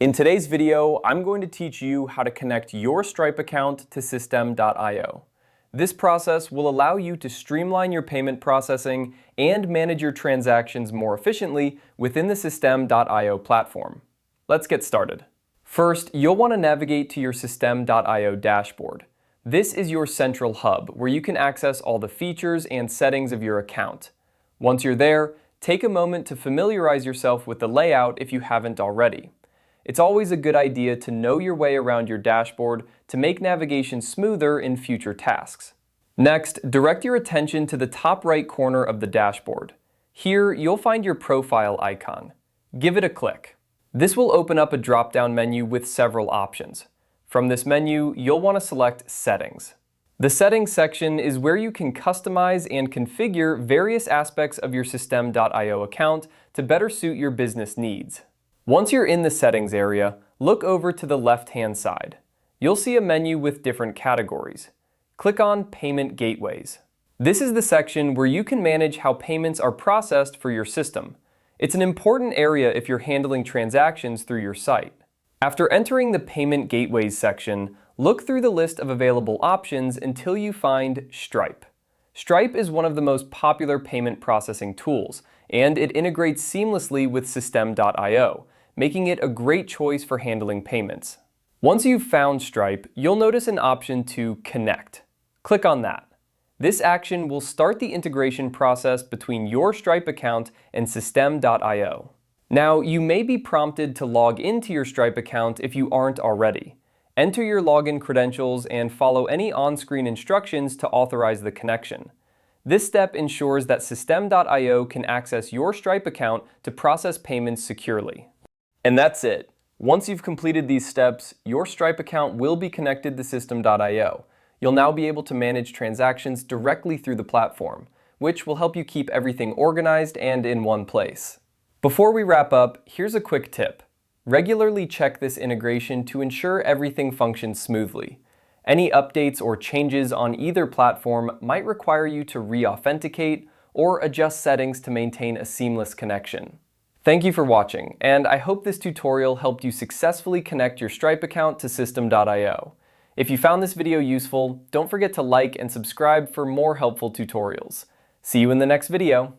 In today's video, I'm going to teach you how to connect your Stripe account to Systeme.io. This process will allow you to streamline your payment processing and manage your transactions more efficiently within the Systeme.io platform. Let's get started. First, you'll want to navigate to your Systeme.io dashboard. This is your central hub where you can access all the features and settings of your account. Once you're there, take a moment to familiarize yourself with the layout if you haven't already. It's always a good idea to know your way around your dashboard to make navigation smoother in future tasks. Next, direct your attention to the top right corner of the dashboard. Here, you'll find your profile icon. Give it a click. This will open up a drop-down menu with several options. From this menu, you'll want to select Settings. The Settings section is where you can customize and configure various aspects of your Systeme.io account to better suit your business needs. Once you're in the Settings area, look over to the left-hand side. You'll see a menu with different categories. Click on Payment Gateways. This is the section where you can manage how payments are processed for your system. It's an important area if you're handling transactions through your site. After entering the Payment Gateways section, look through the list of available options until you find Stripe. Stripe is one of the most popular payment processing tools, and it integrates seamlessly with Systeme.io, making it a great choice for handling payments. Once you've found Stripe, you'll notice an option to Connect. Click on that. This action will start the integration process between your Stripe account and Systeme.io. Now, you may be prompted to log into your Stripe account if you aren't already. Enter your login credentials and follow any on-screen instructions to authorize the connection. This step ensures that Systeme.io can access your Stripe account to process payments securely. And that's it. Once you've completed these steps, your Stripe account will be connected to Systeme.io. You'll now be able to manage transactions directly through the platform, which will help you keep everything organized and in one place. Before we wrap up, here's a quick tip. Regularly check this integration to ensure everything functions smoothly. Any updates or changes on either platform might require you to re-authenticate or adjust settings to maintain a seamless connection. Thank you for watching, and I hope this tutorial helped you successfully connect your Stripe account to Systeme.io. If you found this video useful, don't forget to like and subscribe for more helpful tutorials. See you in the next video.